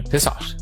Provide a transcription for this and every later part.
piss off.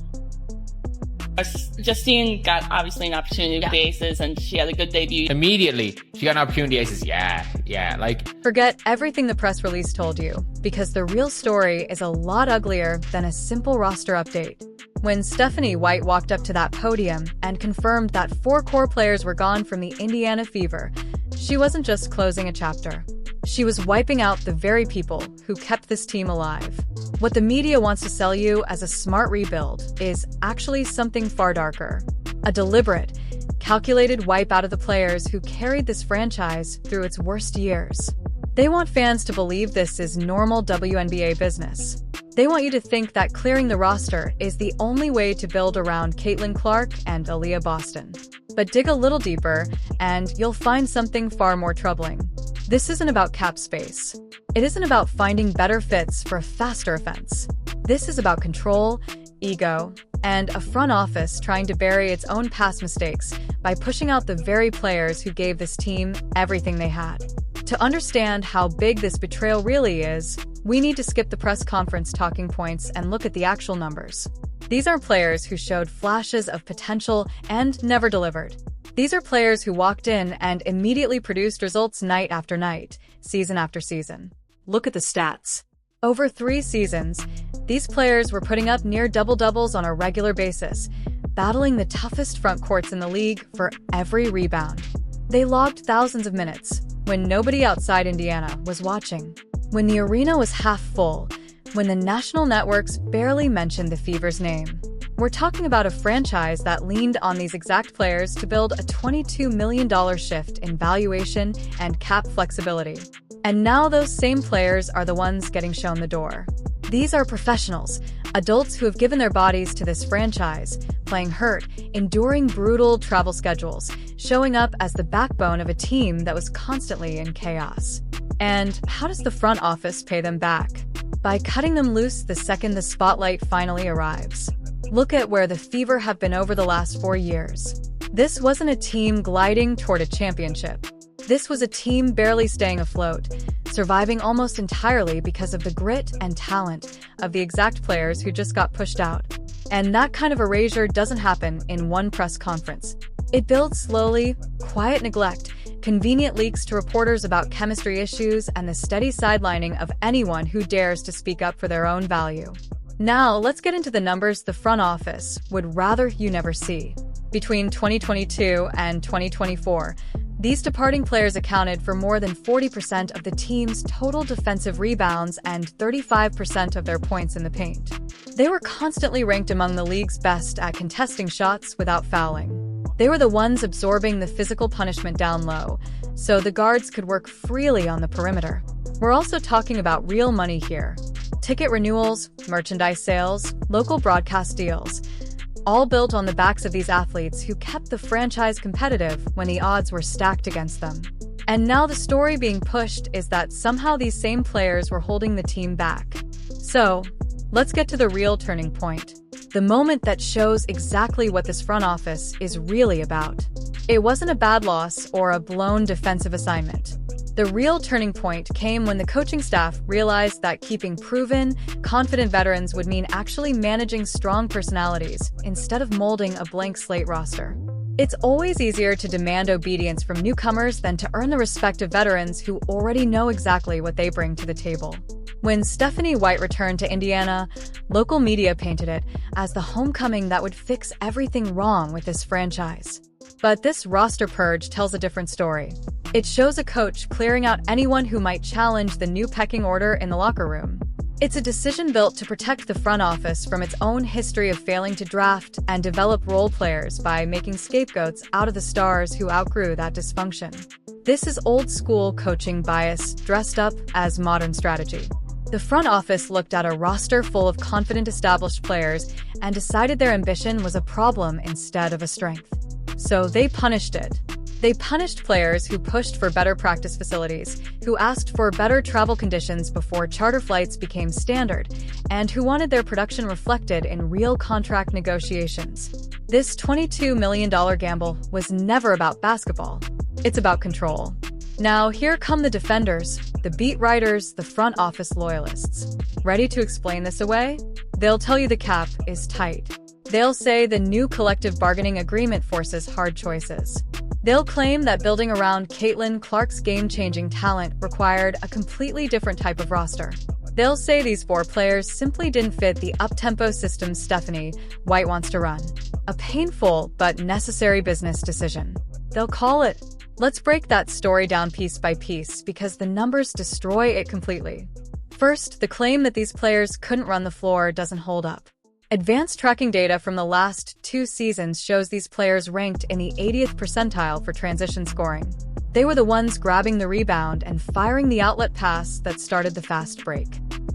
Justine got obviously an opportunity with the Aces, and she had a good debut. Immediately, she got an opportunity. Aces, yeah, like. Forget everything the press release told you, because the real story is a lot uglier than a simple roster update. When Stephanie White walked up to that podium and confirmed that 4 core players were gone from the Indiana Fever, she wasn't just closing a chapter. She was wiping out the very people who kept this team alive. What the media wants to sell you as a smart rebuild is actually something far darker. A deliberate, calculated wipe out of the players who carried this franchise through its worst years. They want fans to believe this is normal WNBA business. They want you to think that clearing the roster is the only way to build around Caitlin Clark and Aaliyah Boston. But dig a little deeper, and you'll find something far more troubling. This isn't about cap space. It isn't about finding better fits for a faster offense. This is about control, ego, and a front office trying to bury its own past mistakes by pushing out the very players who gave this team everything they had. To understand how big this betrayal really is, we need to skip the press conference talking points and look at the actual numbers. These are players who showed flashes of potential and never delivered. These are players who walked in and immediately produced results night after night, season after season. Look at the stats. Over 3 seasons, these players were putting up near double-doubles on a regular basis, battling the toughest front courts in the league for every rebound. They logged thousands of minutes when nobody outside Indiana was watching, when the arena was half full, when the national networks barely mentioned the Fever's name. We're talking about a franchise that leaned on these exact players to build a $22 million shift in valuation and cap flexibility. And now those same players are the ones getting shown the door. These are professionals, adults who have given their bodies to this franchise, playing hurt, enduring brutal travel schedules, showing up as the backbone of a team that was constantly in chaos. And how does the front office pay them back? By cutting them loose the second the spotlight finally arrives. Look at where the Fever have been over the last 4 years. This wasn't a team gliding toward a championship. This was a team barely staying afloat, surviving almost entirely because of the grit and talent of the exact players who just got pushed out. And that kind of erasure doesn't happen in one press conference. It builds slowly, quiet neglect, convenient leaks to reporters about chemistry issues, and the steady sidelining of anyone who dares to speak up for their own value. Now, let's get into the numbers the front office would rather you never see. Between 2022 and 2024, these departing players accounted for more than 40% of the team's total defensive rebounds and 35% of their points in the paint. They were constantly ranked among the league's best at contesting shots without fouling. They were the ones absorbing the physical punishment down low, so the guards could work freely on the perimeter. We're also talking about real money here. Ticket renewals, merchandise sales, local broadcast deals, all built on the backs of these athletes who kept the franchise competitive when the odds were stacked against them. And now the story being pushed is that somehow these same players were holding the team back. So, let's get to the real turning point. The moment that shows exactly what this front office is really about. It wasn't a bad loss or a blown defensive assignment. The real turning point came when the coaching staff realized that keeping proven, confident veterans would mean actually managing strong personalities instead of molding a blank slate roster. It's always easier to demand obedience from newcomers than to earn the respect of veterans who already know exactly what they bring to the table. When Stephanie White returned to Indiana, local media painted it as the homecoming that would fix everything wrong with this franchise. But this roster purge tells a different story. It shows a coach clearing out anyone who might challenge the new pecking order in the locker room. It's a decision built to protect the front office from its own history of failing to draft and develop role players by making scapegoats out of the stars who outgrew that dysfunction. This is old-school coaching bias dressed up as modern strategy. The front office looked at a roster full of confident established players and decided their ambition was a problem instead of a strength. So they punished it. They punished players who pushed for better practice facilities, who asked for better travel conditions before charter flights became standard, and who wanted their production reflected in real contract negotiations. This $22 million gamble was never about basketball. It's about control. Now, here come the defenders, the beat writers, the front office loyalists. Ready to explain this away? They'll tell you the cap is tight. They'll say the new collective bargaining agreement forces hard choices. They'll claim that building around Caitlin Clark's game-changing talent required a completely different type of roster. They'll say these 4 players simply didn't fit the up-tempo system Stephanie White wants to run. A painful but necessary business decision. They'll call it. Let's break that story down piece by piece because the numbers destroy it completely. First, the claim that these players couldn't run the floor doesn't hold up. Advanced tracking data from the last 2 seasons shows these players ranked in the 80th percentile for transition scoring. They were the ones grabbing the rebound and firing the outlet pass that started the fast break.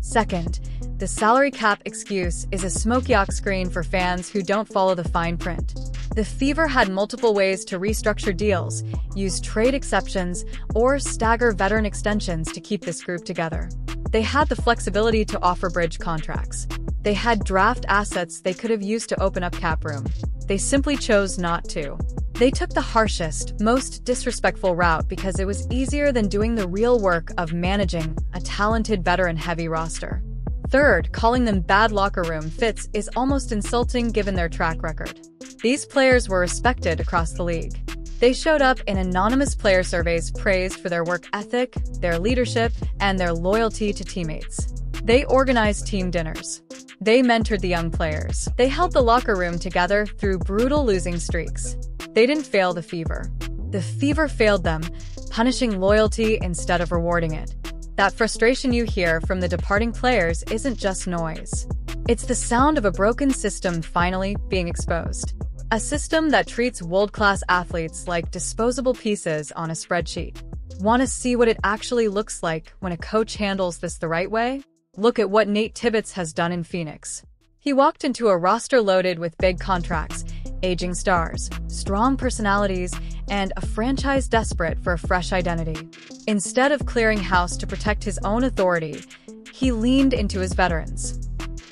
Second, the salary cap excuse is a smokescreen for fans who don't follow the fine print. The Fever had multiple ways to restructure deals, use trade exceptions, or stagger veteran extensions to keep this group together. They had the flexibility to offer bridge contracts. They had draft assets they could have used to open up cap room. They simply chose not to. They took the harshest, most disrespectful route because it was easier than doing the real work of managing a talented veteran-heavy roster. Third, calling them bad locker room fits is almost insulting given their track record. These players were respected across the league. They showed up in anonymous player surveys praised for their work ethic, their leadership, and their loyalty to teammates. They organized team dinners. They mentored the young players. They held the locker room together through brutal losing streaks. They didn't fail the Fever. The Fever failed them, punishing loyalty instead of rewarding it. That frustration you hear from the departing players isn't just noise. It's the sound of a broken system finally being exposed. A system that treats world-class athletes like disposable pieces on a spreadsheet. Want to see what it actually looks like when a coach handles this the right way? Look at what Nate Tibbetts has done in Phoenix. He walked into a roster loaded with big contracts, aging stars, strong personalities, and a franchise desperate for a fresh identity. Instead of clearing house to protect his own authority, he leaned into his veterans.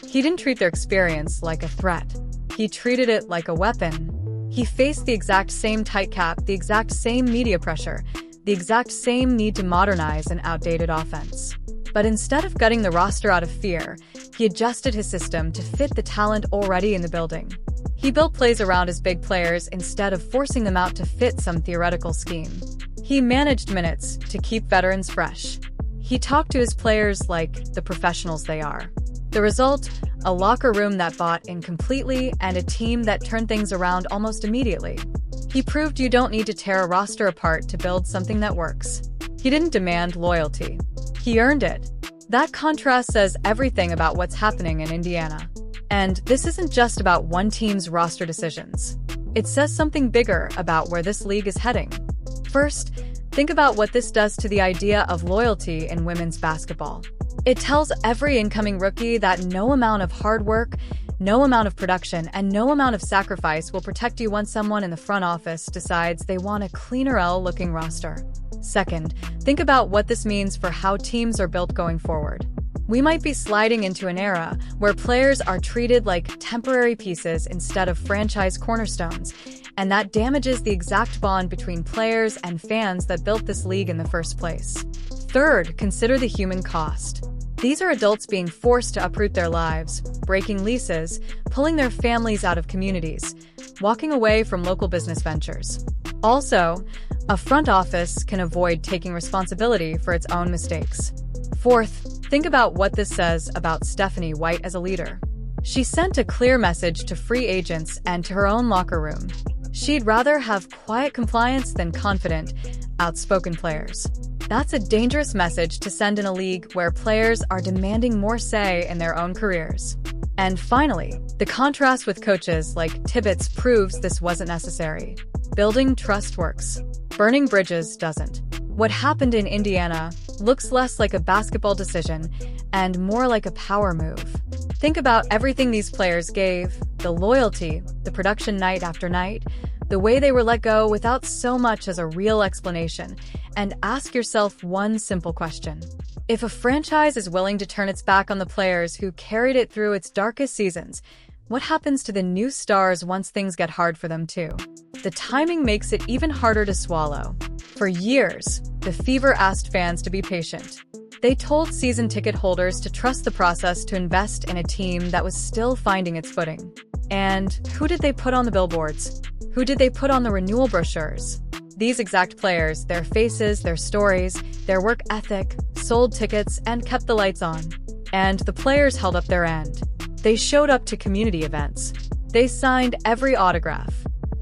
He didn't treat their experience like a threat. He treated it like a weapon. He faced the exact same tight cap, the exact same media pressure, the exact same need to modernize an outdated offense. But instead of gutting the roster out of fear, he adjusted his system to fit the talent already in the building. He built plays around his big players instead of forcing them out to fit some theoretical scheme. He managed minutes to keep veterans fresh. He talked to his players like the professionals they are. The result? A locker room that bought in completely and a team that turned things around almost immediately. He proved you don't need to tear a roster apart to build something that works. He didn't demand loyalty. He earned it. That contrast says everything about what's happening in Indiana. And this isn't just about one team's roster decisions. It says something bigger about where this league is heading. First, think about what this does to the idea of loyalty in women's basketball. It tells every incoming rookie that no amount of hard work, no amount of production, and no amount of sacrifice will protect you once someone in the front office decides they want a cleaner L-looking roster. Second, think about what this means for how teams are built going forward. We might be sliding into an era where players are treated like temporary pieces instead of franchise cornerstones, and that damages the exact bond between players and fans that built this league in the first place. Third, consider the human cost. These are adults being forced to uproot their lives, breaking leases, pulling their families out of communities, walking away from local business ventures. Also, a front office can avoid taking responsibility for its own mistakes. Fourth, think about what this says about Stephanie White as a leader. She sent a clear message to free agents and to her own locker room. She'd rather have quiet compliance than confident, outspoken players. That's a dangerous message to send in a league where players are demanding more say in their own careers. And finally, the contrast with coaches like Tibbetts proves this wasn't necessary. Building trust works. Burning bridges doesn't. What happened in Indiana looks less like a basketball decision and more like a power move. Think about everything these players gave, the loyalty, the production night after night, the way they were let go without so much as a real explanation, and ask yourself one simple question. If a franchise is willing to turn its back on the players who carried it through its darkest seasons, what happens to the new stars once things get hard for them too? The timing makes it even harder to swallow. For years, the Fever asked fans to be patient. They told season ticket holders to trust the process to invest in a team that was still finding its footing. And who did they put on the billboards? Who did they put on the renewal brochures? These exact players, their faces, their stories, their work ethic, sold tickets, and kept the lights on. And the players held up their end. They showed up to community events. They signed every autograph.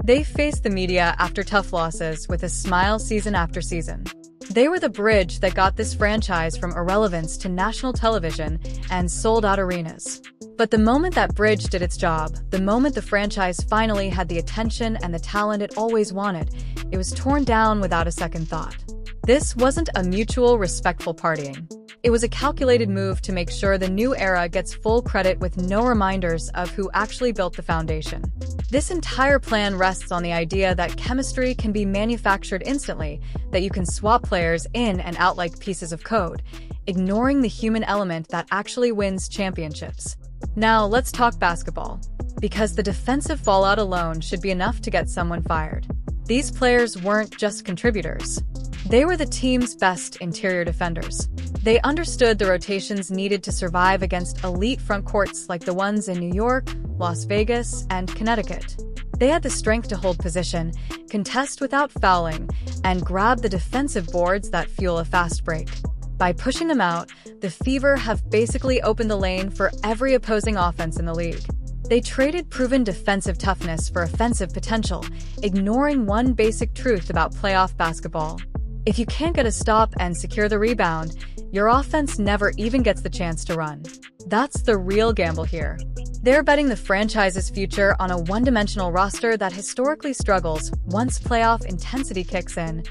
They faced the media after tough losses with a smile season after season. They were the bridge that got this franchise from irrelevance to national television and sold out arenas. But the moment that bridge did its job, the moment the franchise finally had the attention and the talent it always wanted, it was torn down without a second thought. This wasn't a mutual, respectful partying. It was a calculated move to make sure the new era gets full credit with no reminders of who actually built the foundation. This entire plan rests on the idea that chemistry can be manufactured instantly, that you can swap players in and out like pieces of code, ignoring the human element that actually wins championships. Now, let's talk basketball. Because the defensive fallout alone should be enough to get someone fired. These players weren't just contributors. They were the team's best interior defenders. They understood the rotations needed to survive against elite front courts like the ones in New York, Las Vegas, and Connecticut. They had the strength to hold position, contest without fouling, and grab the defensive boards that fuel a fast break. By pushing them out, the Fever have basically opened the lane for every opposing offense in the league. They traded proven defensive toughness for offensive potential, ignoring one basic truth about playoff basketball. If you can't get a stop and secure the rebound, your offense never even gets the chance to run. That's the real gamble here. They're betting the franchise's future on a one-dimensional roster that historically struggles once playoff intensity kicks in,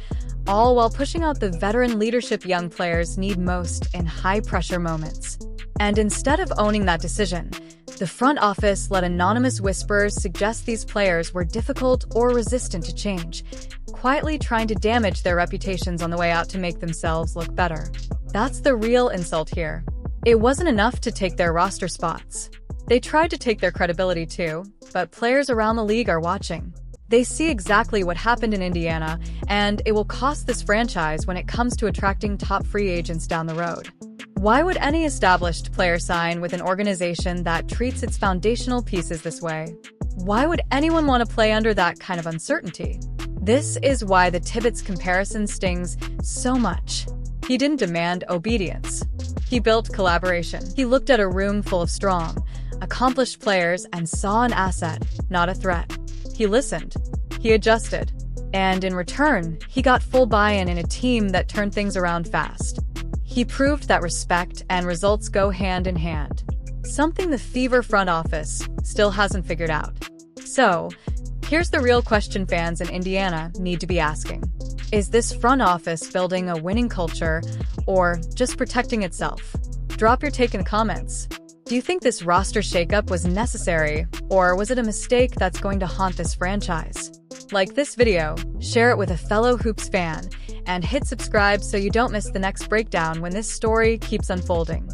all while pushing out the veteran leadership young players need most in high-pressure moments. And instead of owning that decision, the front office let anonymous whisperers suggest these players were difficult or resistant to change, quietly trying to damage their reputations on the way out to make themselves look better. That's the real insult here. It wasn't enough to take their roster spots. They tried to take their credibility too, but players around the league are watching. They see exactly what happened in Indiana, and it will cost this franchise when it comes to attracting top free agents down the road. Why would any established player sign with an organization that treats its foundational pieces this way? Why would anyone want to play under that kind of uncertainty? This is why the Tibbetts comparison stings so much. He didn't demand obedience. He built collaboration. He looked at a room full of strong, accomplished players and saw an asset, not a threat. He listened. He adjusted. And in return, he got full buy-in in a team that turned things around fast. He proved that respect and results go hand in hand. Something the Fever front office still hasn't figured out. So, here's the real question fans in Indiana need to be asking. Is this front office building a winning culture or just protecting itself? Drop your take in the comments. Do you think this roster shakeup was necessary, or was it a mistake that's going to haunt this franchise? Like this video, share it with a fellow Hoops fan, and hit subscribe so you don't miss the next breakdown when this story keeps unfolding.